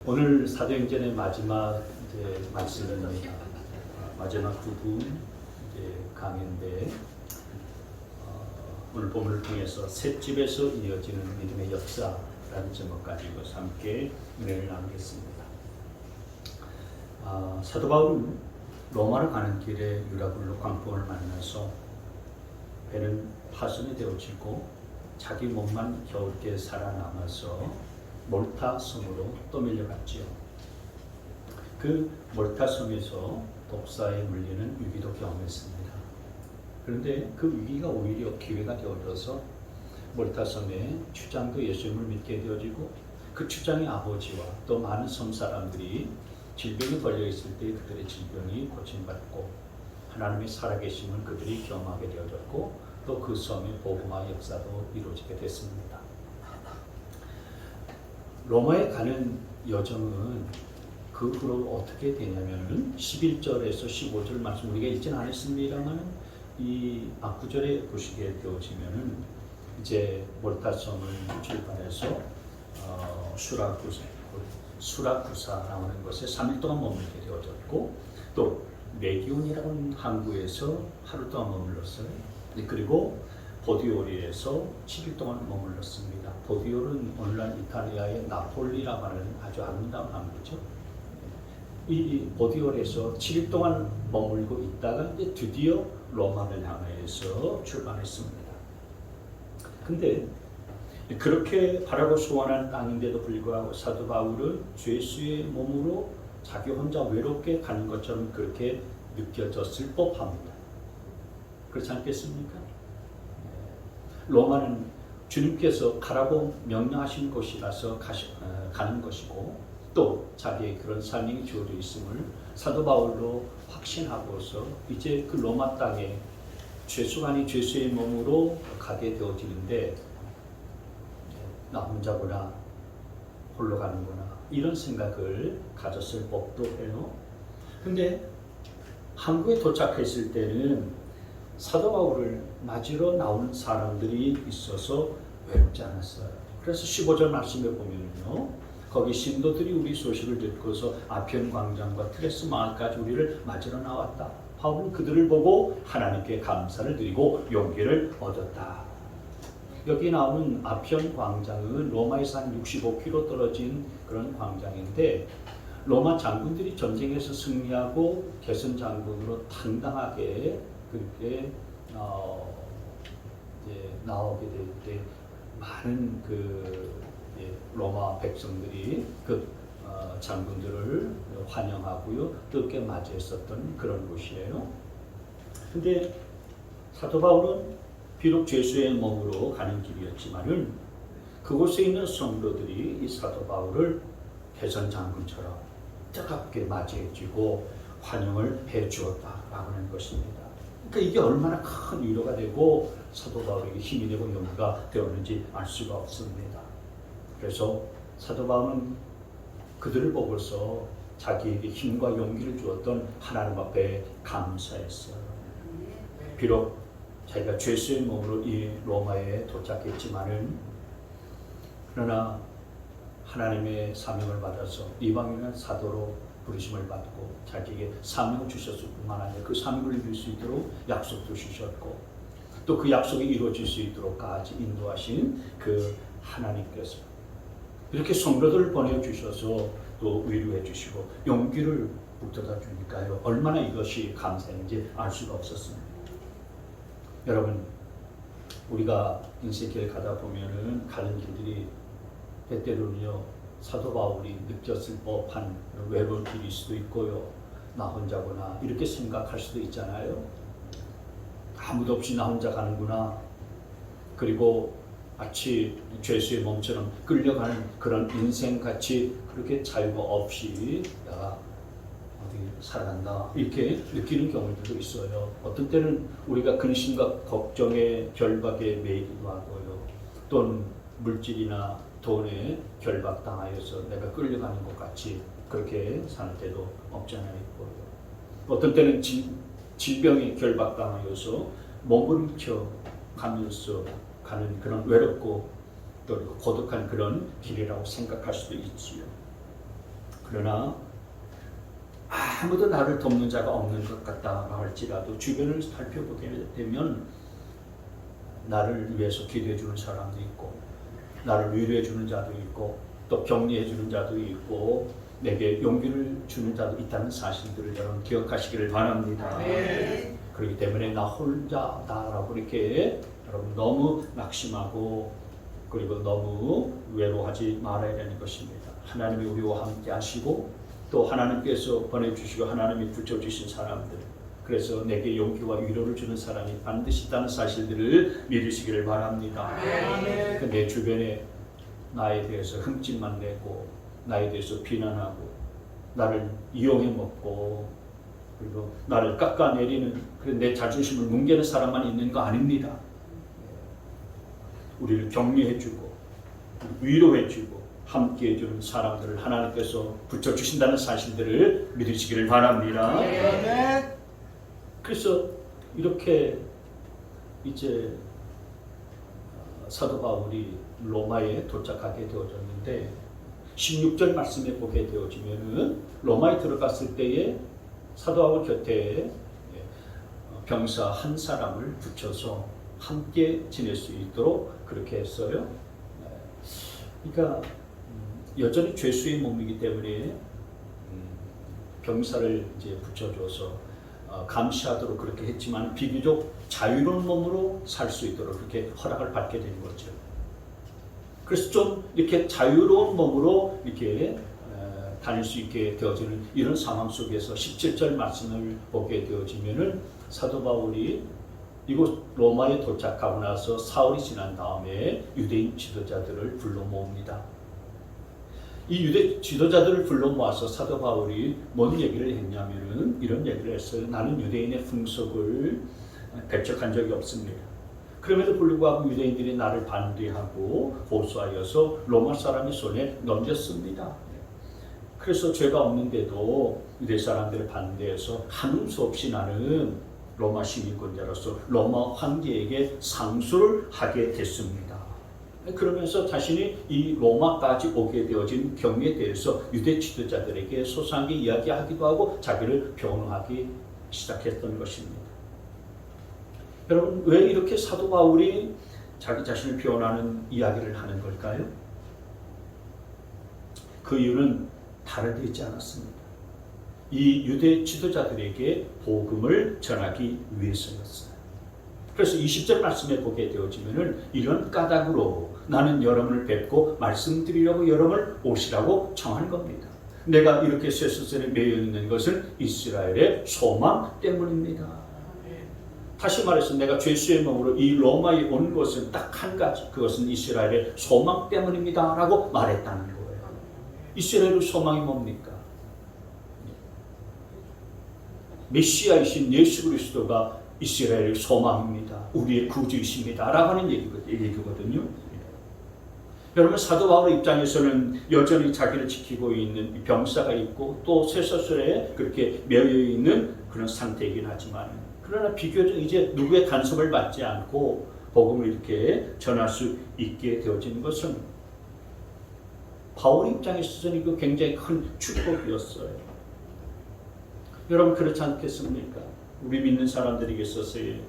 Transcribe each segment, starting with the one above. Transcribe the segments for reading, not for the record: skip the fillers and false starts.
오늘 사도행전의 마지막 말씀입니다. 마지막 부분 강인데 오늘 본문을 통해서 셋집에서 이어지는 믿음의 역사라는 제목 가지고 함께 은혜를 나누겠습니다. 사도 바울은 로마로 가는 길에 유라굴로 광풍을 만나서 배는 파손이 되어지고 자기 몸만 겨우게 살아남아서 몰타 섬으로 떠밀려갔지요. 그 몰타 섬에서 독사에 물리는 위기도 경험했습니다. 그런데 그 위기가 오히려 기회가 되어져서 몰타 섬의 추장도 예수님을 믿게 되어지고 그 추장의 아버지와 또 많은 섬 사람들이 질병이 걸려 있을 때 그들의 질병이 고침받고 하나님의 살아계심을 그들이 경험하게 되어졌고 또 그 섬의 복음화 역사도 이루어지게 됐습니다. 로마에 가는 여정은 그 후로 어떻게 되냐면은 11절에서 15절 말씀 우리가 읽지는 않았습니다만 이 앞구절에 보시게 되어지면은 이제 몰타 섬을 출발해서 수라쿠사라는 곳에 3일 동안 머물게 되어졌고 또 레기온이라는 항구에서 하루 동안 머물렀어요. 그리고 보디오리에서 7일 동안 머물렀습니다. 보디올은 오늘날 이탈리아의 나폴리라고 하는 아주 아름다운 항구죠. 이 보디올에서 7일 동안 머물고 있다가 이제 드디어 로마를 향해서 출발했습니다. 근데 그렇게 바라고 소원한 땅인데도 불구하고 사도 바울은 죄수의 몸으로 자기 혼자 외롭게 가는 것처럼 그렇게 느껴졌을 법합니다. 그렇지 않겠습니까? 로마는 주님께서 가라고 명령하신 곳이라서 가는 것이고 또 자기의 그런 사명이 주어져 있음을 사도 바울로 확신하고서 이제 그 로마 땅에 죄수가 아닌 죄수의 몸으로 가게 되어지는데 나 혼자구나, 홀로 가는구나 이런 생각을 가졌을 법도 해요. 근데 항구에 도착했을 때는 사도 바울을 맞으러 나오는 사람들이 있어서 외롭지 않았어요. 그래서 15절 말씀에 보면요, 거기 신도들이 우리 소식을 듣고서 아편 광장과 트레스 마을까지 우리를 맞으러 나왔다. 바울은 그들을 보고 하나님께 감사를 드리고 용기를 얻었다. 여기 나오는 아편 광장은 로마에서 한 65km 떨어진 그런 광장인데 로마 장군들이 전쟁에서 승리하고 개선 장군으로 당당하게 그렇게 나오게 될 때 많은 로마 백성들이 그 장군들을 환영하고요 뜨겁게 맞이했었던 그런 곳이에요. 근데 사도 바울은 비록 죄수의 몸으로 가는 길이었지만은 그곳에 있는 성도들이 이 사도 바울을 개선 장군처럼 뜨겁게 맞이해주고 환영을 해주었다라고 하는 것입니다. 그러니까 이게 얼마나 큰 위로가 되고 사도 바울에게 힘이 되고 용기가 되었는지 알 수가 없습니다. 그래서 사도 바울은 그들을 보고서 자기에게 힘과 용기를 주었던 하나님 앞에 감사했어요. 비록 자기가 죄수의 몸으로 이 로마에 도착했지만은 그러나 하나님의 사명을 받아서 이방인은 사도로 부르심을 받고 자기에게 사명을 주셨을 뿐만 아니라 그 사명을 이룰 수 있도록 약속도 주셨고 또 그 약속이 이루어질 수 있도록까지 인도하신 그 하나님께서 이렇게 성도들을 보내주셔서 또 위로해 주시고 용기를 북돋아 주니까요 얼마나 이것이 감사인지 알 수가 없었습니다. 여러분 우리가 인생길 가다 보면은 가는 길들이 때때로는요 사도 바울이 느꼈을 법한 외로운 길일 수도 있고요. 나 혼자구나 이렇게 생각할 수도 있잖아요. 아무도 없이 나 혼자 가는구나. 그리고 마치 죄수의 몸처럼 끌려가는 그런 인생같이 그렇게 자유가 없이 내가 어디 살아간다 이렇게 느끼는 경우들도 있어요. 어떤 때는 우리가 근심과 걱정에 결박에 매이기도 하고요. 또는 물질이나 돈에 결박당하여서 내가 끌려가는 것 같이 그렇게 사는 때도 없지 않아 있고요. 어떤 때는 질병에 결박당하여서 몸부림쳐 가면서 가는 그런 외롭고 또 고독한 그런 길이라고 생각할 수도 있지요. 그러나 아무도 나를 돕는 자가 없는 것 같다 할지라도 주변을 살펴보게 되면 나를 위해서 기도해 주는 사람도 있고 나를 위로해 주는 자도 있고 또 격려해 주는 자도 있고 내게 용기를 주는 자도 있다는 사실들을 여러분 기억하시기를 바랍니다. 네. 그렇기 때문에 나 혼자다라고 이렇게 여러분 너무 낙심하고 그리고 너무 외로워하지 말아야 되는 것입니다. 하나님이 우리와 함께 하시고 또 하나님께서 보내주시고 하나님이 붙여주신 사람들, 그래서 내게 용기와 위로를 주는 사람이 반드시 있다는 사실들을 믿으시기를 바랍니다. 네. 내 주변에 나에 대해서 흠집만 내고 나에 대해서 비난하고 나를 이용해 먹고 그리고 나를 깎아내리는 그런 내 자존심을 뭉개는 사람만 있는 거 아닙니다. 우리를 격려해주고 위로해주고 함께해주는 사람들을 하나님께서 붙여주신다는 사실들을 믿으시기를 바랍니다. 네. 그래서 이렇게 이제 사도 바울이 로마에 도착하게 되어졌는데 16절 말씀에 보게 되어지면은 로마에 들어갔을 때에 사도 바울 곁에 병사 한 사람을 붙여서 함께 지낼 수 있도록 그렇게 했어요. 그러니까 여전히 죄수의 몸이기 때문에 병사를 이제 붙여줘서 감시하도록 그렇게 했지만 비교적 자유로운 몸으로 살 수 있도록 그렇게 허락을 받게 된 거죠. 그래서 좀 이렇게 자유로운 몸으로 이렇게 다닐 수 있게 되어지는 이런 상황 속에서 17절 말씀을 보게 되어지면은 사도 바울이 이곳 로마에 도착하고 나서 사흘이 지난 다음에 유대인 지도자들을 불러 모읍니다. 이 유대 지도자들을 불러 모아서 사도 바울이 뭔 얘기를 했냐면은 이런 얘기를 했어요. 나는 유대인의 풍속을 배척한 적이 없습니다. 그럼에도 불구하고 유대인들이 나를 반대하고 보수하여서 로마 사람의 손에 넘겼습니다. 그래서 죄가 없는데도 유대 사람들의 반대해서 한음 수 없이 나는 로마 시민권자로서 로마 황제에게 상수를 하게 됐습니다. 그러면서 자신이 이 로마까지 오게 되어진 경위에 대해서 유대 지도자들에게 소상하게 이야기하기도 하고 자기를 변호하기 시작했던 것입니다. 여러분, 왜 이렇게 사도 바울이 자기 자신을 변호하는 이야기를 하는 걸까요? 그 이유는 다른 데 있지 않았습니다. 이 유대 지도자들에게 복음을 전하기 위해서였어요. 그래서 20절 말씀에 보게 되어지면은 이런 까닭으로 나는 여러분을 뵙고 말씀드리려고 여러분을 오시라고 청한 겁니다. 내가 이렇게 쇠수선에 매여 있는 것은 이스라엘의 소망 때문입니다. 다시 말해서 내가 죄수의 몸으로 이 로마에 온 것은 딱 한 가지, 그것은 이스라엘의 소망 때문입니다 라고 말했다는 거예요. 이스라엘의 소망이 뭡니까? 메시아이신 예수 그리스도가 이스라엘의 소망입니다. 우리의 구주이십니다 라고 하는 얘기거든요. 여러분, 사도 바울의 입장에서는 여전히 자기를 지키고 있는 병사가 있고 또 쇠사슬에 그렇게 매여 있는 그런 상태이긴 하지만, 그러나 비교적 이제 누구의 간섭을 받지 않고 복음을 이렇게 전할 수 있게 되어진 것은 바울 입장에서는 이거 굉장히 큰 축복이었어요. 여러분, 그렇지 않겠습니까? 우리 믿는 사람들에게 있어서의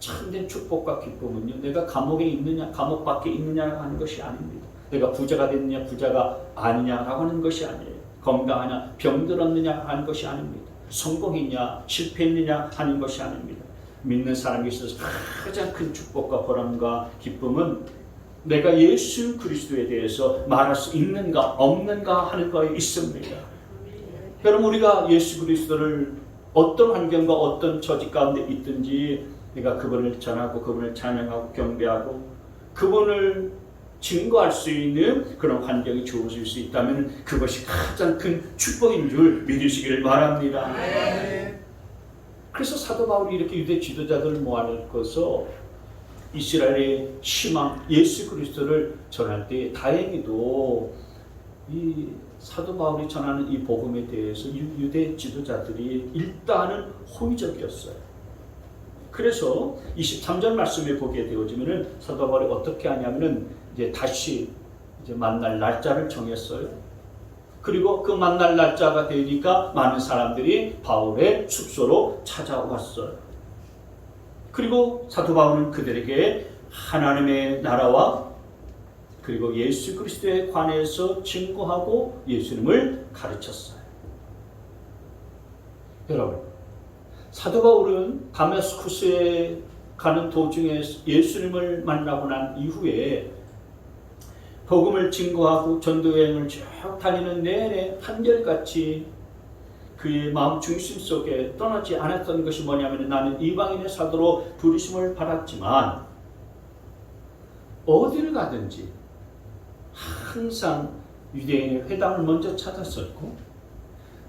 참된 축복과 기쁨은요, 내가 감옥에 있느냐 감옥 밖에 있느냐 하는 것이 아닙니다. 내가 부자가 됐느냐 부자가 아니냐라고 하는 것이 아니에요. 건강하냐 병들었느냐 하는 것이 아닙니다. 성공했냐 실패했느냐 하는 것이 아닙니다. 믿는 사람에 있어서 가장 큰 축복과 보람과 기쁨은 내가 예수 그리스도에 대해서 말할 수 있는가 없는가 하는 거에 있습니다. 여러분, 우리가 예수 그리스도를 어떤 환경과 어떤 처지 가운데 있든지 내가 그분을 전하고 그분을 찬양하고 경배하고 그분을 증거할 수 있는 그런 환경이 주어질 수 있다면 그것이 가장 큰 축복인 줄 믿으시기를 바랍니다. 네. 그래서 사도 바울이 이렇게 유대 지도자들을 모아놓고서 이스라엘의 희망 예수 그리스도를 전할 때 다행히도 이 사도 바울이 전하는 이 복음에 대해서 유대 지도자들이 일단은 호의적이었어요. 그래서 23절 말씀에 보게 되어지면은 사도 바울이 어떻게 하냐면은 이제 다시 이제 만날 날짜를 정했어요. 그리고 그 만날 날짜가 되니까 많은 사람들이 바울의 숙소로 찾아왔어요. 그리고 사도 바울은 그들에게 하나님의 나라와 그리고 예수 그리스도에 관해서 증거하고 예수님을 가르쳤어요. 여러분, 사도 바울은 다메스쿠스에 가는 도중에 예수님을 만나고 난 이후에 복음을 증거하고 전도여행을 쭉 다니는 내내 한결같이 그의 마음 중심 속에 떠나지 않았던 것이 뭐냐면 나는 이방인의 사도로 부르심을 받았지만 어디를 가든지 항상 유대인의 회당을 먼저 찾았었고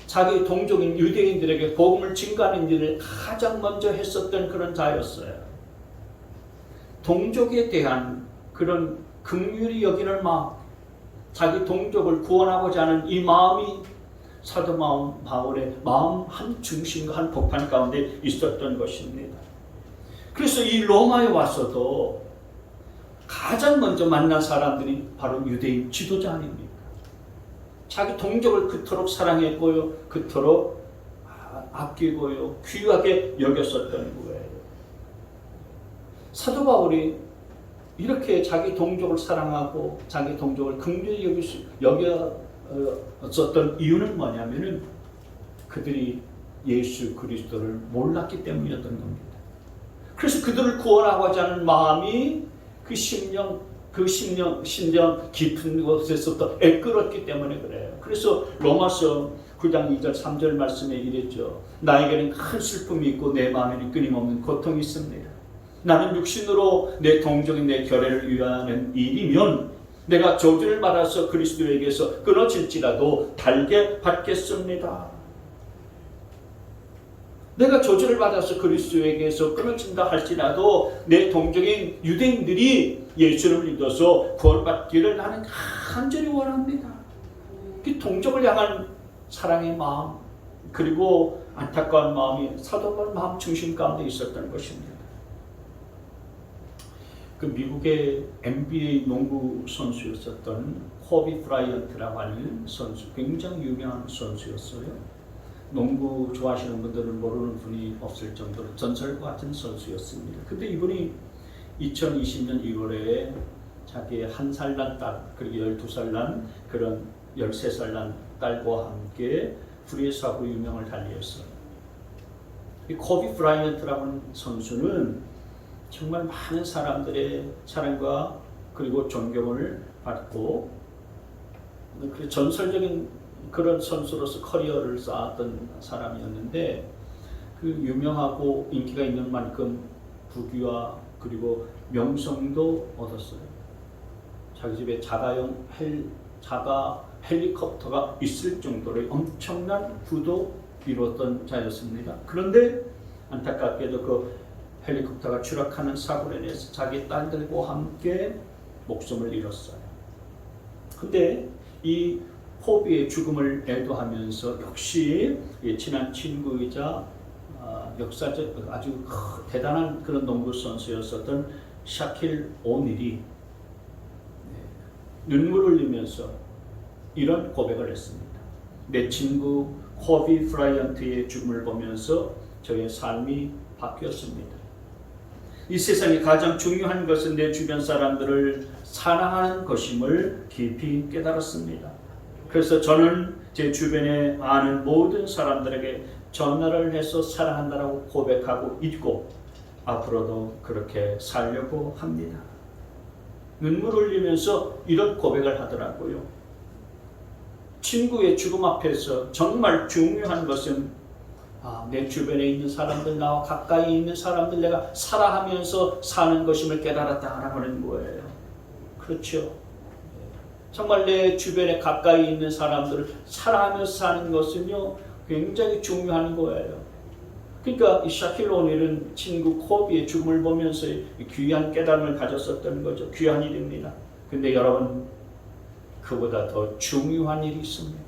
자기 동족인 유대인들에게 복음을 증거하는 일을 가장 먼저 했었던 그런 자였어요. 동족에 대한 그런 긍휼히 여기는 마음, 자기 동족을 구원하고자 하는 이 마음이 사도 바울의 마음 한 중심과 한 복판 가운데 있었던 것입니다. 그래서 이 로마에 와서도 가장 먼저 만난 사람들이 바로 유대인 지도자 아닙니까? 자기 동족을 그토록 사랑했고요, 그토록 아끼고요, 귀하게 여겼었던 거예요. 사도 바울이 이렇게 자기 동족을 사랑하고 자기 동족을 긍휼히 여겼었던 이유는 뭐냐면은 그들이 예수 그리스도를 몰랐기 때문이었던 겁니다. 그래서 그들을 구원하고자 하는 마음이 그 심령 깊은 곳에서부터 애끓었기 때문에 그래요. 그래서 로마서 9장 2절 3절 말씀에 이랬죠. 나에게는 큰 슬픔이 있고 내 마음에는 끊임없는 고통이 있습니다. 나는 육신으로 내 동족인 내 결례를 위하는 일이면 내가 저주를 받아서 그리스도에게서 끊어질지라도 달게 받겠습니다. 내가 저주를 받아서 그리스도에게서 끊어진다 할지라도 내 동족인 유대인들이 예수를 믿어서 구원받기를 나는 간절히 원합니다. 그 동족을 향한 사랑의 마음 그리고 안타까운 마음이 사도 바울 마음 중심 가운데 있었던 것입니다. 그 미국의 NBA 농구 선수였었던 코비 브라이언트라고 하는 선수, 굉장히 유명한 선수였어요. 농구 좋아하시는 분들은 모르는 분이 없을 정도로 전설과 같은 선수였습니다. 근데 이분이 2020년 1월에 자기의 1살 난 딸, 그리고 12살 난 그런 13살 난 딸과 함께 프리웨이하고 유명을 달리했어요. 이 코비 브라이언트라고 하는 선수는 정말 많은 사람들의 사랑과 그리고 존경을 받고 전설적인 그런 선수로서 커리어를 쌓았던 사람이었는데 그 유명하고 인기가 있는 만큼 부귀와 그리고 명성도 얻었어요. 자기 집에 자가 헬리콥터가 있을 정도로 엄청난 부도 이루었던 자였습니다. 그런데 안타깝게도 그 헬리콥터가 추락하는 사고로 인해서 자기 딸들과 함께 목숨을 잃었어요. 근데 이 코비의 죽음을 애도하면서 역시 친한 친구이자 역사적 아주 대단한 그런 농구 선수였었던 샤킬 오닐이 눈물을 흘리면서 이런 고백을 했습니다. 내 친구 코비 브라이언트의 죽음을 보면서 저의 삶이 바뀌었습니다. 이 세상에 가장 중요한 것은 내 주변 사람들을 사랑하는 것임을 깊이 깨달았습니다. 그래서 저는 제 주변에 아는 모든 사람들에게 전화를 해서 사랑한다라고 고백하고 있고 앞으로도 그렇게 살려고 합니다. 눈물을 흘리면서 이런 고백을 하더라고요. 친구의 죽음 앞에서 정말 중요한 것은 내 주변에 있는 사람들, 나와 가까이 있는 사람들 내가 사랑하면서 사는 것임을 깨달았다라고 하는 거예요. 그렇죠. 정말 내 주변에 가까이 있는 사람들을 사랑하면서 사는 것은요 굉장히 중요한 거예요. 그러니까 이 샤킬 오닐은 친구 코비의 죽음을 보면서 귀한 깨달음을 가졌었던 거죠. 귀한 일입니다. 근데 여러분 그보다 더 중요한 일이 있습니다.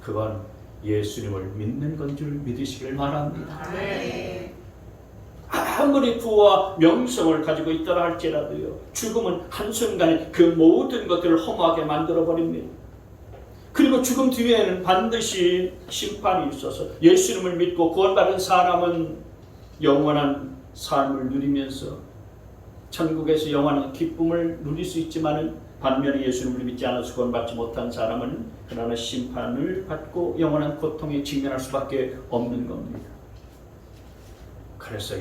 그건 예수님을 믿는 건 줄 믿으시길 바랍니다. 네. 아무리 부와 명성을 가지고 있더라 할지라도요 죽음은 한순간에 그 모든 것들을 허무하게 만들어 버립니다. 그리고 죽음 뒤에는 반드시 심판이 있어서 예수님을 믿고 구원받은 사람은 영원한 삶을 누리면서 천국에서 영원한 기쁨을 누릴 수 있지만 반면에 예수님을 믿지 않아서 구원받지 못한 사람은 그러나 심판을 받고 영원한 고통에 직면할 수밖에 없는 겁니다. 그래서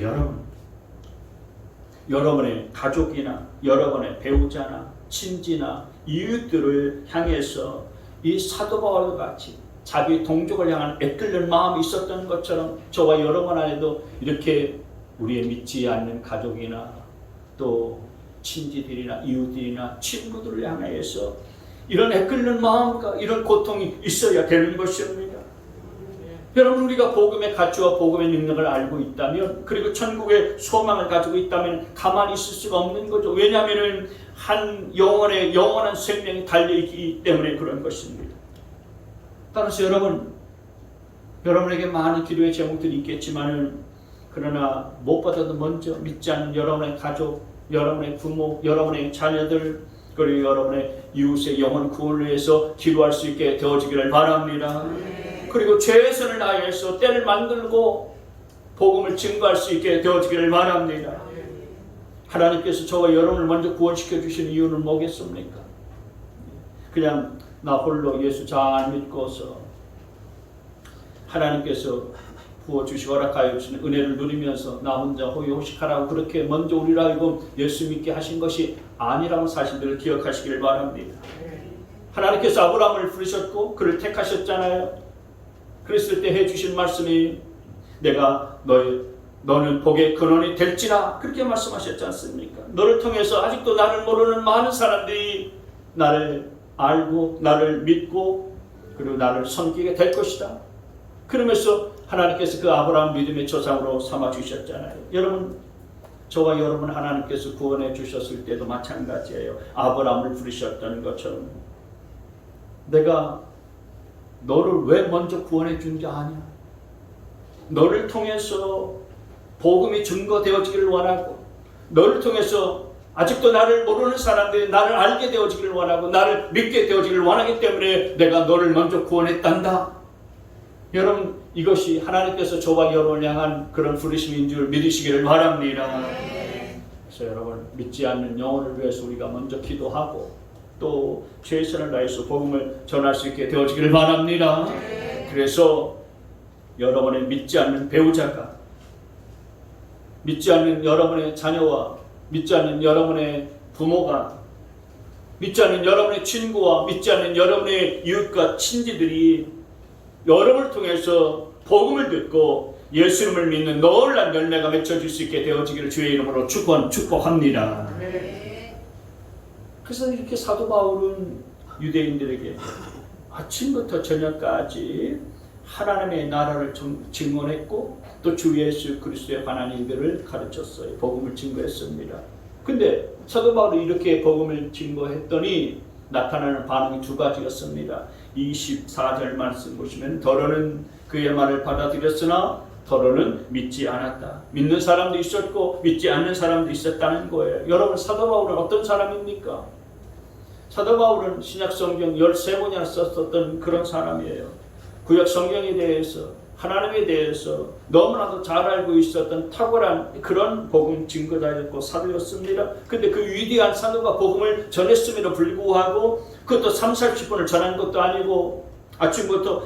여러분의 가족이나 여러분의 배우자나 친지나 이웃들을 향해서 이 사도 바울과 같이 자기 동족을 향한 애끓는 마음이 있었던 것처럼 저와 여러분 안에도 이렇게 우리의 믿지 않는 가족이나 또 친지들이나 이웃들이나 친구들을 향해서 이런 애끓는 마음과 이런 고통이 있어야 되는 것입니다. 여러분, 우리가 복음의 가치와 복음의 능력을 알고 있다면, 그리고 천국의 소망을 가지고 있다면 가만히 있을 수가 없는 거죠. 왜냐하면 한 영원한 생명이 달려있기 때문에 그런 것입니다. 따라서 여러분에게 많은 기도의 제목들이 있겠지만, 그러나 무엇보다도 먼저 믿지 않는 여러분의 가족, 여러분의 부모, 여러분의 자녀들, 그리고 여러분의 이웃의 영혼 구원을 위해서 기도할 수 있게 되어지기를 바랍니다. 그리고 최선을 다해서 때를 만들고 복음을 증거할 수 있게 되어지기를 바랍니다. 하나님께서 저와 여러분을 먼저 구원시켜 주신 이유는 뭐겠습니까? 그냥 나 홀로 예수 잘 믿고서 하나님께서 부어주시고 허락하여 주시는 은혜를 누리면서 나 혼자 호의호식하라고 그렇게 먼저 우리를 알고 예수 믿게 하신 것이 아니라는 사실들을 기억하시기를 바랍니다. 하나님께서 아브라함을 부르셨고 그를 택하셨잖아요. 그랬을 때 해주신 말씀이 내가 너는 복의 근원이 될지라 그렇게 말씀하셨지 않습니까? 너를 통해서 아직도 나를 모르는 많은 사람들이 나를 알고 나를 믿고 그리고 나를 섬기게 될 것이다. 그러면서 하나님께서 그 아브라함 믿음의 조상으로 삼아주셨잖아요. 여러분, 저와 여러분 하나님께서 구원해 주셨을 때도 마찬가지예요. 아브라함을 부르셨던 것처럼 내가 너를 왜 먼저 구원해 준 게 아니야. 너를 통해서 복음이 증거되어지기를 원하고 너를 통해서 아직도 나를 모르는 사람들이 나를 알게 되어지기를 원하고 나를 믿게 되어지기를 원하기 때문에 내가 너를 먼저 구원했단다. 여러분, 이것이 하나님께서 저와 여러분을 향한 그런 부르심인 줄 믿으시기를 바랍니다. 그래서 여러분, 믿지 않는 영혼을 위해서 우리가 먼저 기도하고 또 최선을 다해서 복음을 전할 수 있게 되어지기를 바랍니다. 그래서 여러분의 믿지 않는 배우자가, 믿지 않는 여러분의 자녀와 믿지 않는 여러분의 부모가, 믿지 않는 여러분의 친구와 믿지 않는 여러분의 이웃과 친지들이 여러분을 통해서 복음을 듣고 예수님을 믿는 놀라운 열매가 맺혀질 수 있게 되어지기를 주의 이름으로 축복합니다. 그래서 이렇게 사도 바울은 유대인들에게 아침부터 저녁까지 하나님의 나라를 증언했고 또 주 예수 그리스도의 관한 일들을 가르쳤어요. 복음을 증거했습니다. 근데 사도 바울이 이렇게 복음을 증거했더니 나타나는 반응이 두 가지였습니다. 24절 말씀 보시면 더러는 그의 말을 받아들였으나 더러는 믿지 않았다. 믿는 사람도 있었고 믿지 않는 사람도 있었다는 거예요. 여러분, 사도 바울은 어떤 사람입니까? 사도 바울은 신약 성경 13권이나 썼었던 그런 사람이에요. 구약 성경에 대해서 하나님에 대해서 너무나도 잘 알고 있었던 탁월한 그런 복음 증거자였고 사도였습니다. 근데 그 위대한 사도가 복음을 전했음에도 불구하고 그것도 30-40분을 전한 것도 아니고 아침부터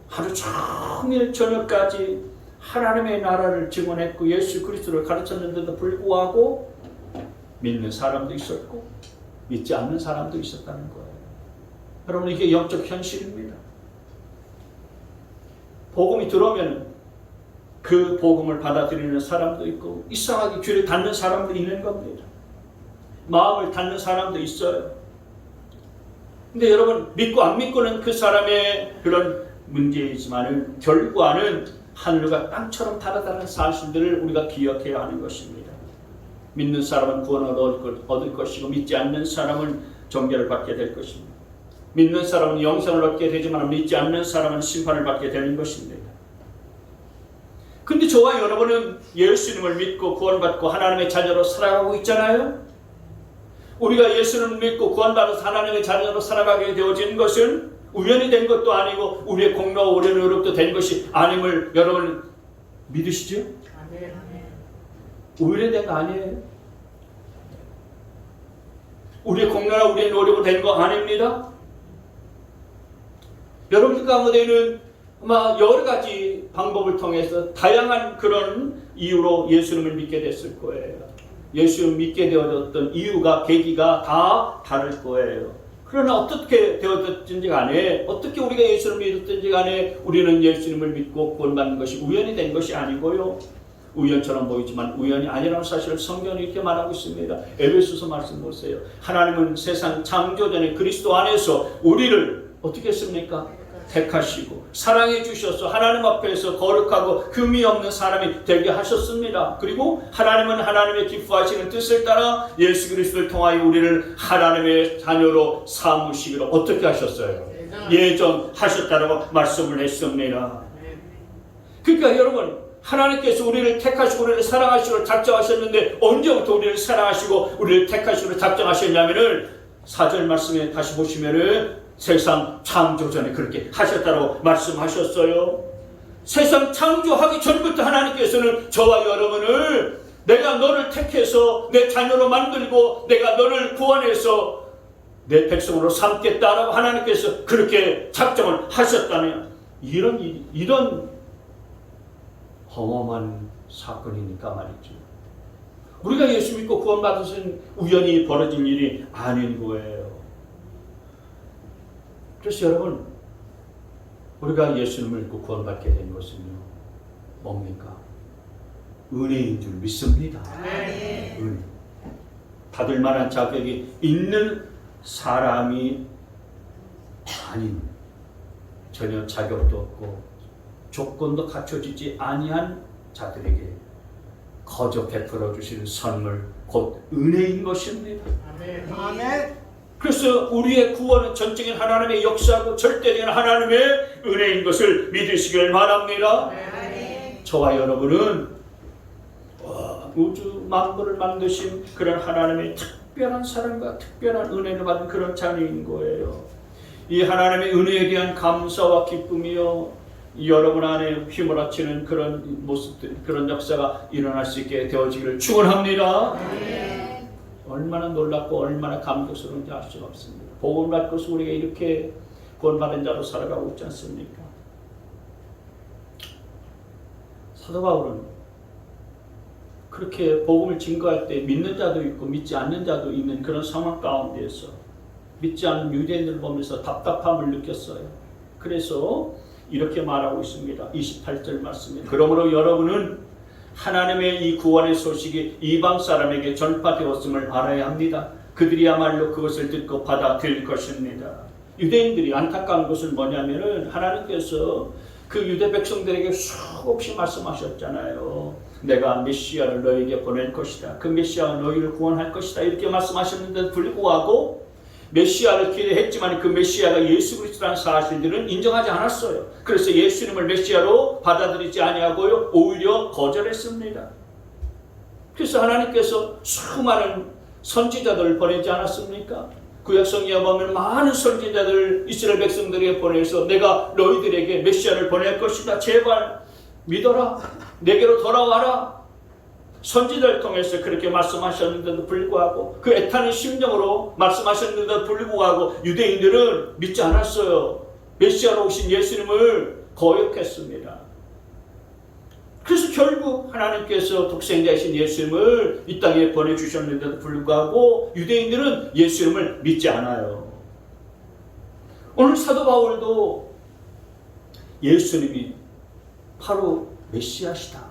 하루 종일 저녁까지 하나님의 나라를 증언했고 예수 그리스도를 가르쳤는데도 불구하고 믿는 사람도 있었고 믿지 않는 사람도 있었다는 거예요. 여러분, 이게 영적 현실입니다. 복음이 들어오면 그 복음을 받아들이는 사람도 있고 이상하게 귀를 닫는 사람도 있는 겁니다. 마음을 닫는 사람도 있어요. 근데 여러분, 믿고 안 믿고는 그 사람의 그런 문제이지만 결과는 하늘과 땅처럼 다르다는 사실들을 우리가 기억해야 하는 것입니다. 믿는 사람은 구원을 얻을 것이고 믿지 않는 사람은 정죄를 받게 될 것입니다. 믿는 사람은 영생을 얻게 되지만 믿지 않는 사람은 심판을 받게 되는 것입니다. 근데 저와 여러분은 예수님을 믿고 구원받고 하나님의 자녀로 살아가고 있잖아요. 우리가 예수님을 믿고 구원받아서 하나님의 자녀로 살아가게 되어진 것은 우연히 된 것도 아니고 우리의 공로와 오랜 노력도 된 것이 아님을 여러분 믿으시죠? 우연히 된 거 아니에요. 우리의 공로나 우리의 노력으로 된 거 아닙니다. 여러분들 가운데는 아마 여러 가지 방법을 통해서 다양한 그런 이유로 예수님을 믿게 됐을 거예요. 예수님을 믿게 되어졌던 이유가, 계기가 다 다를 거예요. 그러나 어떻게 되어졌든지 간에, 어떻게 우리가 예수님을 믿었든지 간에 우리는 예수님을 믿고 구원받는 것이 우연히 된 것이 아니고요. 우연처럼 보이지만 우연이 아니라는 사실을 성경이 이렇게 말하고 있습니다. 에베소서 말씀 보세요. 하나님은 세상 창조 전에 그리스도 안에서 우리를 어떻게 했습니까? 택하시고 사랑해 주셔서 하나님 앞에서 거룩하고 흠이 없는 사람이 되게 하셨습니다. 그리고 하나님은 하나님의 기뻐하시는 뜻을 따라 예수 그리스도를 통하여 우리를 하나님의 자녀로 삼으시기로 어떻게 하셨어요? 예정하셨다라고 말씀을 했습니다. 그러니까 여러분, 하나님께서 우리를 택하시고 우리를 사랑하시고 작정하셨는데 언제부터 우리를 사랑하시고 우리를 택하시고 작정하셨냐면은 4절 말씀에 다시 보시면은 세상 창조 전에 그렇게 하셨다고 말씀하셨어요. 세상 창조하기 전부터 하나님께서는 저와 여러분을 내가 너를 택해서 내 자녀로 만들고 내가 너를 구원해서 내 백성으로 삼겠다라고 하나님께서 그렇게 작정을 하셨다면 이런 허무한 사건이니까 말이죠. 우리가 예수 믿고 구원받으신 우연히 벌어진 일이 아닌 거예요. 그래서 여러분, 우리가 예수님을 믿고 구원받게 된 것은요, 뭡니까? 은혜인 줄 믿습니다. 은혜. 받을 만한 자격이 있는 사람이 아닌, 전혀 자격도 없고 조건도 갖춰지지 아니한 자들에게 거저 베풀어 주시는 선물, 곧 은혜인 것입니다. 아멘. 그래서 우리의 구원은 전적인 하나님의 역사고 절대적인 하나님의 은혜인 것을 믿으시길 바랍니다. 저와 여러분은 우주 만물을 만드신 그런 하나님의 특별한 사랑과 특별한 은혜를 받은 그런 자녀인 거예요. 이 하나님의 은혜에 대한 감사와 기쁨이요, 여러분 안에 휘몰아치는 그런 모습들, 그런 역사가 일어날 수 있게 되어지기를 축원합니다. 얼마나 놀랍고 얼마나 감격스러운지 알 수가 없습니다. 복음을 받고서 우리가 이렇게 구원받은 자로 살아가고 있지 않습니까? 사도 바울은 그렇게 복음을 증거할 때 믿는 자도 있고 믿지 않는 자도 있는 그런 상황 가운데에서 믿지 않는 유대인들을 보면서 답답함을 느꼈어요. 그래서 이렇게 말하고 있습니다. 28절 말씀에, 그러므로 여러분은 하나님의 이 구원의 소식이 이방 사람에게 전파되었음을 알아야 합니다. 그들이야말로 그것을 듣고 받아들일 것입니다. 유대인들이 안타까운 것은 뭐냐면은 하나님께서 그 유대 백성들에게 수없이 말씀하셨잖아요. 내가 메시아를 너에게 보낼 것이다. 그 메시아가 너희를 구원할 것이다. 이렇게 말씀하셨는데도 불구하고 메시아를 기대했지만 그 메시아가 예수 그리스도라는 사실들은 인정하지 않았어요. 그래서 예수님을 메시아로 받아들이지 아니하고요, 오히려 거절했습니다. 그래서 하나님께서 수많은 선지자들을 보내지 않았습니까? 구약성경에 보면 많은 선지자들 이스라엘 백성들에게 보내서 내가 너희들에게 메시아를 보낼 것이다. 제발 믿어라. 내게로 돌아와라. 선지자를 통해서 그렇게 말씀하셨는데도 불구하고, 그 애타는 심정으로 말씀하셨는데도 불구하고 유대인들은 믿지 않았어요. 메시아로 오신 예수님을 거역했습니다. 그래서 결국 하나님께서 독생자이신 예수님을 이 땅에 보내주셨는데도 불구하고 유대인들은 예수님을 믿지 않아요. 오늘 사도 바울도 예수님이 바로 메시아시다,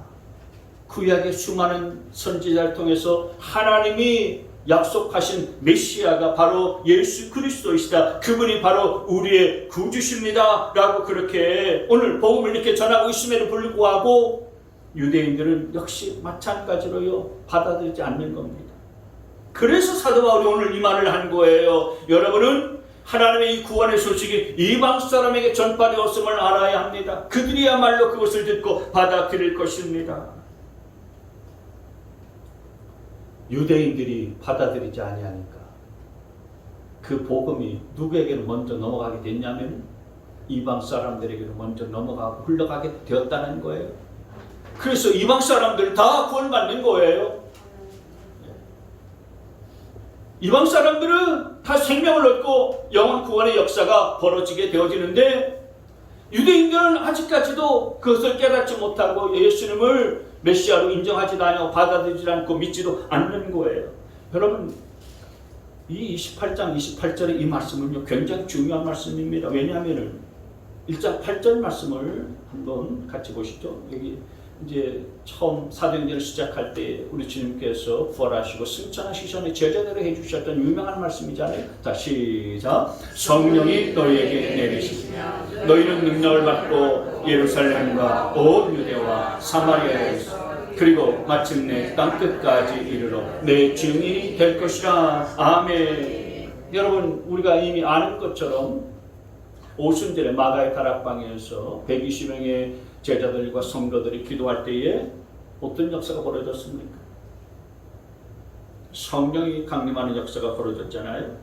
구약의 수많은 선지자를 통해서 하나님이 약속하신 메시아가 바로 예수 그리스도이시다, 그분이 바로 우리의 구주십니다 라고 그렇게 오늘 복음을 이렇게 전하고 있음에도 불구하고 유대인들은 역시 마찬가지로요 받아들이지 않는 겁니다. 그래서 사도 바울이 오늘 이 말을 한 거예요. 여러분은 하나님의 이 구원의 소식이 이방 사람에게 전파되었음을 알아야 합니다. 그들이야말로 그것을 듣고 받아들일 것입니다. 유대인들이 받아들이지 아니하니까 그 복음이 누구에게로 먼저 넘어가게 됐냐면 이방 사람들에게로 먼저 넘어가고 흘러가게 되었다는 거예요. 그래서 이방 사람들 다 구원받는 거예요. 이방 사람들은 다 생명을 얻고 영원 구원의 역사가 벌어지게 되어지는데 유대인들은 아직까지도 그것을 깨닫지 못하고 예수님을 메시아로 인정하지도 않고 받아들이지 않고 믿지도 않는 거예요. 여러분, 이 28장 28절의 이 말씀은요, 굉장히 중요한 말씀입니다. 왜냐하면 1장 8절 말씀을 한번 같이 보시죠. 여기 이제 처음 사도행전을 시작할 때 우리 주님께서 부활하시고 승천하시기 제자들을 해주셨던 유명한 말씀이잖아요. 자, 시작. 성령이 너희에게 내리시며 너희는 능력을 받고 예루살렘과 온 유대와 사마리아에서 그리고 마침내 땅끝까지 이르러 내 증인이 될 것이라. 아멘. 여러분, 우리가 이미 아는 것처럼 오순절에 마가의 다락방에서 120명의 제자들과 성도들이 기도할 때에 어떤 역사가 벌어졌습니까? 성령이 강림하는 역사가 벌어졌잖아요.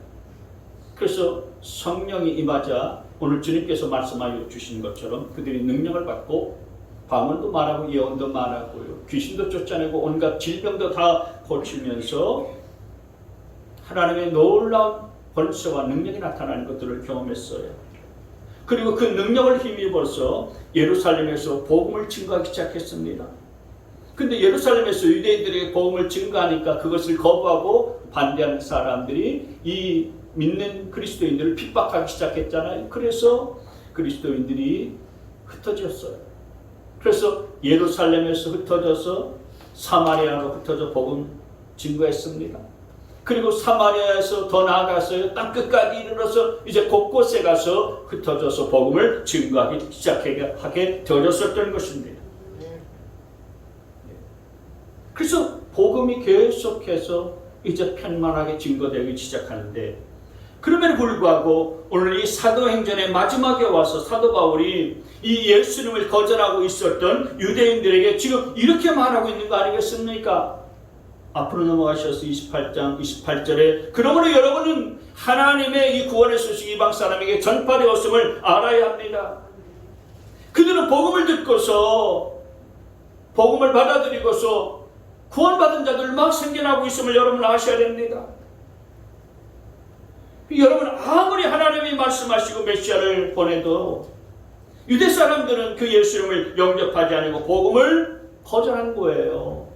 그래서 성령이 임하자 오늘 주님께서 말씀하여 주신 것처럼 그들이 능력을 받고 방언도 말하고 예언도 말하고요, 귀신도 쫓아내고 온갖 질병도 다 고치면서 하나님의 놀라운 권세와 능력이 나타나는 것들을 경험했어요. 그리고 그 능력을 힘입어서 예루살렘에서 복음을 증거하기 시작했습니다. 근데 예루살렘에서 유대인들에게 복음을 증거하니까 그것을 거부하고 반대하는 사람들이 이 믿는 그리스도인들을 핍박하기 시작했잖아요. 그래서 그리스도인들이 흩어졌어요. 그래서 예루살렘에서 흩어져서 사마리아로 흩어져 복음 증거했습니다. 그리고 사마리아에서 더 나아가서 땅끝까지 이르러서 이제 곳곳에 가서 흩어져서 복음을 증거하기 시작하게 되어졌었던 것입니다. 그래서 복음이 계속해서 이제 편만하게 증거되기 시작하는데, 그럼에도 불구하고 오늘 이 사도행전의 마지막에 와서 사도 바울이 이 예수님을 거절하고 있었던 유대인들에게 지금 이렇게 말하고 있는 거 아니겠습니까? 앞으로 넘어가셔서 28장 28절에 그러므로 여러분은 하나님의 이 구원의 소식이 이방 사람에게 전파되었음을 알아야 합니다. 그들은 복음을 듣고서 복음을 받아들이고서 구원받은 자들 막 생겨나고 있음을 여러분 아셔야 됩니다. 여러분, 아무리 하나님이 말씀하시고 메시아를 보내도 유대 사람들은 그 예수님을 영접하지 않고 복음을 거절한 거예요.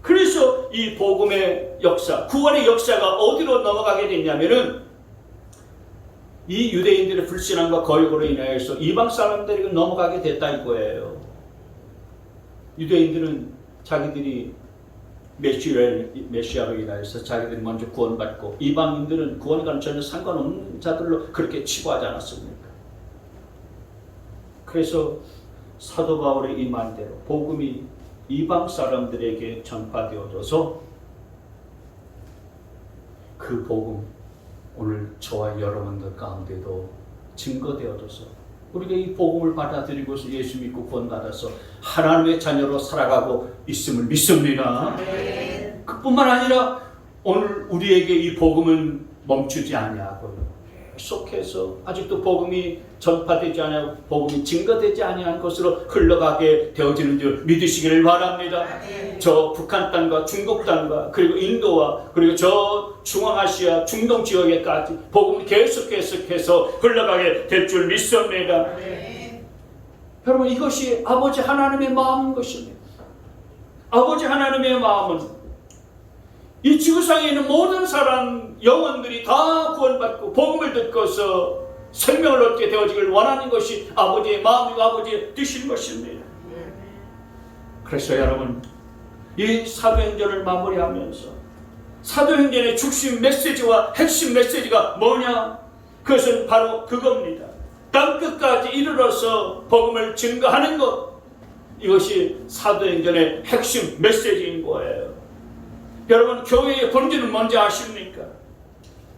그래서 이 복음의 역사, 구원의 역사가 어디로 넘어가게 됐냐면은 이 유대인들의 불신앙과 거역으로 인하여서 이방 사람들에게 넘어가게 됐다 이거예요. 유대인들은 자기들이 메시아로 인하여서 자기들이 먼저 구원받고, 이방인들은 구원과는 전혀 상관없는 자들로 그렇게 치부하지 않았습니까? 그래서 사도 바울의 이 말대로 복음이 이방 사람들에게 전파되어져서 그 복음 오늘 저와 여러분들 가운데도 증거되어져서 우리가 이 복음을 받아들이고서 예수 믿고 구원받아서 하나님의 자녀로 살아가고 있음을 믿습니다. 그뿐만 아니라 오늘 우리에게 이 복음은 멈추지 아니하고요, 계속해서 아직도 복음이 전파되지 아니하고 복음이 증거되지 아니한 것으로 흘러가게 되어지는 줄 믿으시기를 바랍니다. 저 북한 땅과 중국 땅과 그리고 인도와 그리고 저 중앙아시아 중동 지역에까지 복음이 계속해서 흘러가게 될 줄 믿습니다. 여러분, 이것이 아버지 하나님의 마음인 것입니다. 아버지 하나님의 마음은 이 지구상에 있는 모든 사람 영혼들이 다 구원받고 복음을 듣고서 생명을 얻게 되어지길 원하는 것이 아버지의 마음이고 아버지의 뜻인 것입니다. 그래서 여러분, 이 사도행전을 마무리하면서 사도행전의 중심 메시지와 핵심 메시지가 뭐냐? 그것은 바로 그겁니다. 땅끝까지 이르러서 복음을 증거하는 것, 이것이 사도행전의 핵심 메시지인 거예요. 여러분, 교회의 본질은 뭔지 아십니까?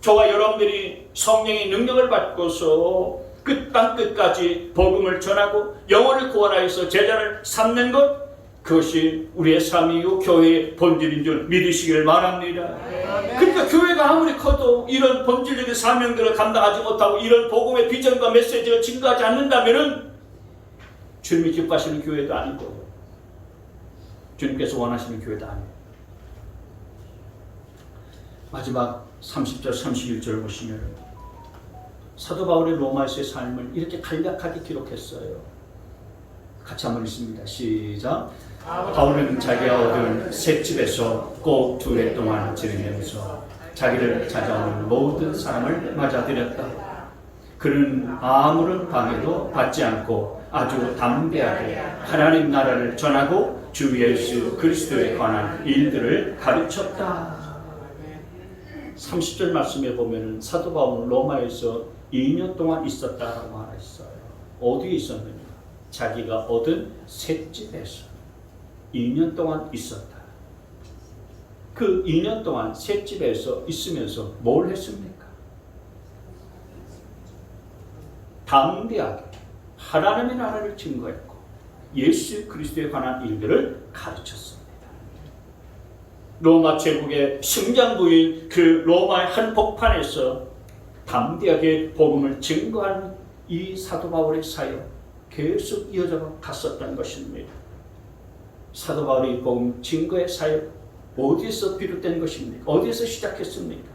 저와 여러분들이 성령의 능력을 받고서 그 땅끝까지 복음을 전하고 영혼을 구원하여서 제자를 삼는 것, 그것이 우리의 삶이고 교회의 본질인 줄 믿으시기를 바랍니다. 그러니까 교회가 아무리 커도 이런 본질적인 사명들을 감당하지 못하고 이런 복음의 비전과 메시지를 증거하지 않는다면 주님이 기뻐하시는 교회도 아니고 주님께서 원하시는 교회도 아니에요. 마지막 30절 31절을 보시면 사도 바울의 로마에서의 삶을 이렇게 간략하게 기록했어요. 같이 한번 읽습니다. 시작. 바울은 자기가 얻은 새 집에서 꼭 2해 동안 지내면서 자기를 찾아오는 모든 사람을 맞아들였다. 그는 아무런 방해도 받지 않고 아주 담대하게 하나님 나라를 전하고 주 예수 그리스도에 관한 일들을 가르쳤다. 30절 말씀에 보면 사도 바울은 로마에서 2년 동안 있었다라고 하나 있어요. 어디에 있었느냐? 자기가 얻은 새 집에서 2년 동안 있었다. 그 2년 동안 새 집에서 있으면서 뭘 했습니까? 담대하게 하나님의 나라를 증거했고 예수 그리스도에 관한 일들을 가르쳤습니다. 로마 제국의 심장부인 그 로마의 한복판에서 담대하게 복음을 증거하는 이 사도 바울의 사역 계속 이어져 갔었던 것입니다. 사도 바울의 복음 증거의 사역 어디에서 비롯된 것입니까? 어디에서 시작했습니까?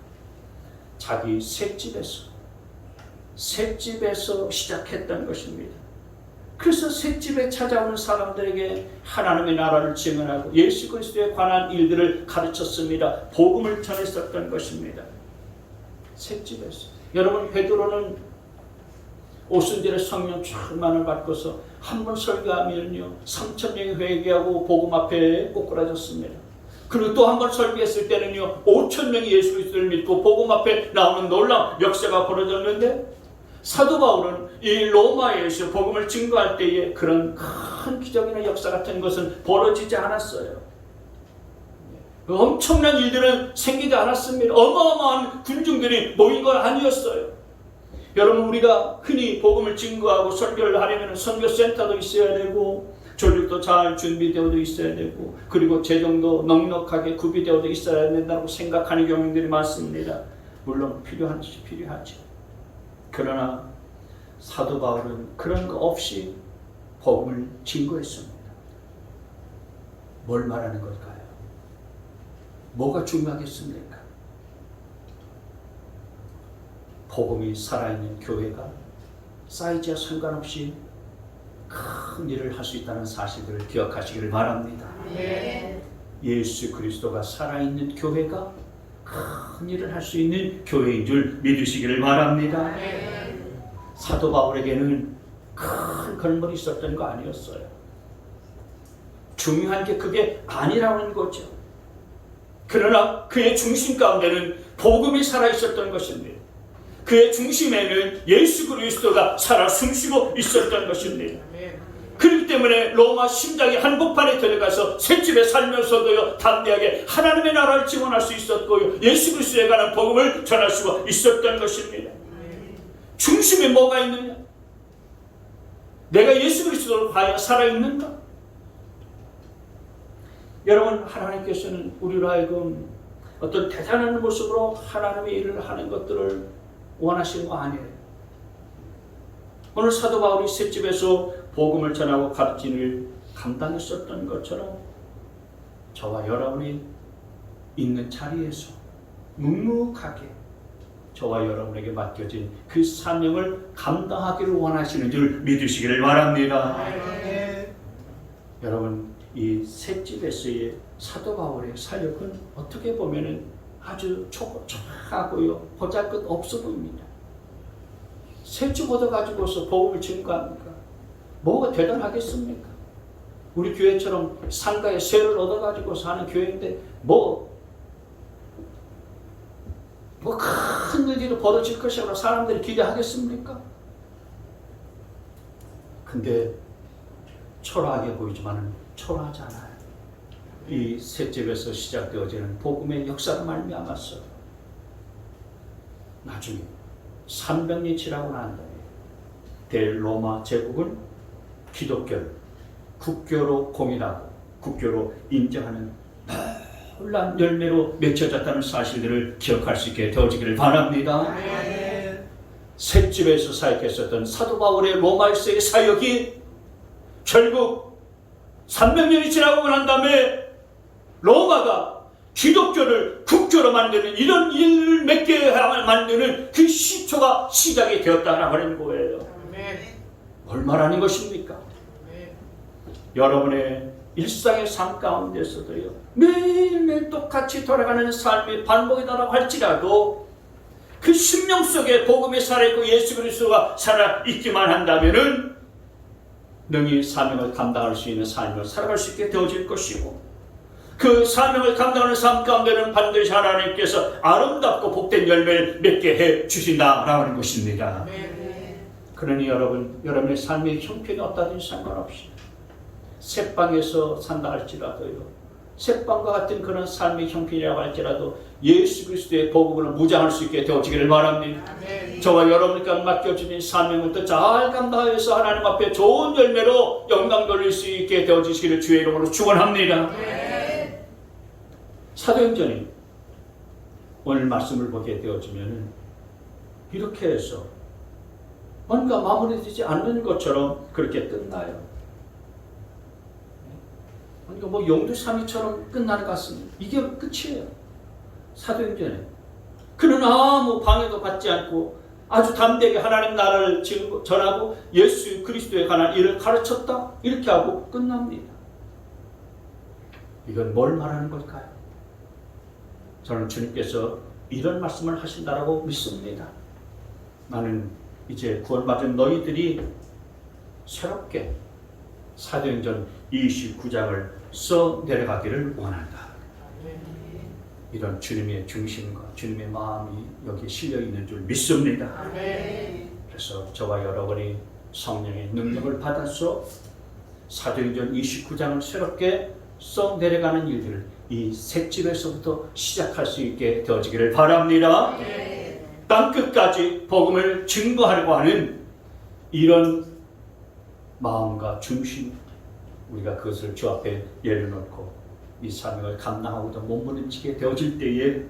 자기 셋집에서 시작했던 것입니다. 그래서 셋집에 찾아오는 사람들에게 하나님의 나라를 증언하고 예수 그리스도에 관한 일들을 가르쳤습니다. 복음을 전했었던 것입니다. 셋집에서. 여러분, 베드로는 오순절에 성령 충만을 받고서 한 번 설교하면요 3,000명이 회개하고 복음 앞에 꼬꾸라졌습니다. 그리고 또 한 번 설교했을 때는요 5,000명이 예수 그리스도를 믿고 복음 앞에 나오는 놀라운 역사가 벌어졌는데, 사도 바울은 이 로마에서 복음을 증거할 때에 그런 큰 기적이나 역사 같은 것은 벌어지지 않았어요. 엄청난 일들은 생기지 않았습니다. 어마어마한 군중들이 모인 건 아니었어요. 여러분, 우리가 흔히 복음을 증거하고 설교를 하려면 선교센터도 있어야 되고 조직도 잘 준비되어도 있어야 되고 그리고 재정도 넉넉하게 구비되어도 있어야 된다고 생각하는 경우들이 많습니다. 물론 필요하죠. 그러나 사도 바울은 그런 거 없이 복음을 증거했습니다. 뭘 말하는 걸까요? 뭐가 중요하겠습니까? 복음이 살아있는 교회가 사이즈와 상관없이 큰 일을 할 수 있다는 사실을 기억하시기를 바랍니다. 네. 예수 그리스도가 살아있는 교회가 큰 일을 할 수 있는 교회인 줄 믿으시기를 바랍니다. 네. 사도 바울에게는 큰 건물이 있었던 거 아니었어요. 중요한 게 그게 아니라는 거죠. 그러나 그의 중심 가운데는 복음이 살아있었던 것입니다. 그의 중심에는 예수 그리스도가 살아 숨쉬고 있었던 것입니다. 그렇기 때문에 로마 심장의 한복판에 들어가서 셋집에 살면서도요 담대하게 하나님의 나라를 증언할 수 있었고요 예수 그리스도에 관한 복음을 전할 수가 있었던 것입니다. 중심에 뭐가 있느냐? 내가 예수 그리스도를 과연 살아있는가? 여러분, 하나님께서는 우리로 하여금 어떤 대단한 모습으로 하나님의 일을 하는 것들을 원하시는 거 아니에요. 오늘 사도 바울이 셋집에서 복음을 전하고 가르치는 감당했었던 것처럼 저와 여러분이 있는 자리에서 묵묵하게 저와 여러분에게 맡겨진 그 사명을 감당하기를 원하시는 줄 믿으시기를 바랍니다. 여러분, 이 셋집에서의 사도 바울의 사역은 어떻게 보면 아주 초라하고요 보잘것 없어 보입니다. 셋집 얻어가지고서 복음을 증거합니까? 뭐가 대단하겠습니까? 우리 교회처럼 상가에 쇠를 얻어가지고 사는 교회인데 큰 일이 벌어질 것이라고 사람들이 기대하겠습니까? 근데 초라하게 보이지만 초라하지 않아요. 이 셋집에서 시작되어지는 복음의 역사로 말미암았어. 나중에 300년이 지나고 난 다음에 대로마 제국은 기독교를 국교로 공인하고 국교로 인정하는 놀라운 열매로 맺혀졌다는 사실들을 기억할 수 있게 되어지기를 바랍니다. 셋집에서 사역했었던 사도 바울의 로마에서의 사역이 결국 300년이 지나고 난 다음에 로마가 기독교를 국교로 만드는 이런 일을 맺게 만드는 그 시초가 시작이 되었다라고 하는 거예요. 뭘 말하는 것입니까? 여러분의 일상의 삶 가운데서도요, 매일매일 똑같이 돌아가는 삶이 반복이다라고 할지라도 그 심령 속에 복음이 살아있고 예수 그리스도가 살아있기만 한다면은 능히 사명을 감당할 수 있는 삶을 살아갈 수 있게 되어질 것이고, 그 사명을 감당하는 삶 가운데는 반드시 하나님께서 아름답고 복된 열매를 맺게 해 주신다라고 하는 것입니다. 그러니 여러분의 삶의 형편이 어떠든지 상관없이 새방에서 산다 할지라도요, 새방과 같은 그런 삶의 형편이라고 할지라도 예수 그리스도의 복음을 무장할 수 있게 되어지기를 바랍니다. 저와 여러분께 맡겨주신 사명을 더 잘 감당해서 하나님 앞에 좋은 열매로 영광 돌릴 수 있게 되어지시기를 주의 이름으로 축원합니다. 사도행전이 오늘 말씀을 보게 되어지면 이렇게 해서 뭔가 마무리되지 않는 것처럼 그렇게 끝나요. 그러니까 뭐 용두삼이처럼 끝나는 것 같습니다. 이게 끝이에요. 사도행전에 그는 아무 방해도 받지 않고 아주 담대하게 하나님 나라를 전하고 예수 그리스도에 관한 일을 가르쳤다, 이렇게 하고 끝납니다. 이건 뭘 말하는 걸까요? 저는 주님께서 이런 말씀을 하신다라고 믿습니다. 나는 이제 구원받은 너희들이 새롭게 사도행전 29장을 써 내려가기를 원한다. 이런 주님의 중심과 주님의 마음이 여기 실려 있는 줄 믿습니다. 그래서 저와 여러분이 성령의 능력을 받아서 사도행전 29장을 새롭게 써 내려가는 일들을 이 셋집에서부터 시작할 수 있게 되어지기를 바랍니다. 땅끝까지 복음을 증거하려고 하는 이런 마음과 중심, 우리가 그것을 주 앞에 내려놓고 이 사명을 감당하고도 몸부림치게 되어질 때에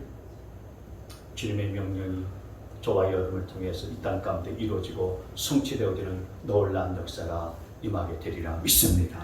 주님의 명령이 저와 여러분을 통해서 이 땅 가운데 이루어지고 성취되어지는 놀라운 역사가 임하게 되리라 믿습니다.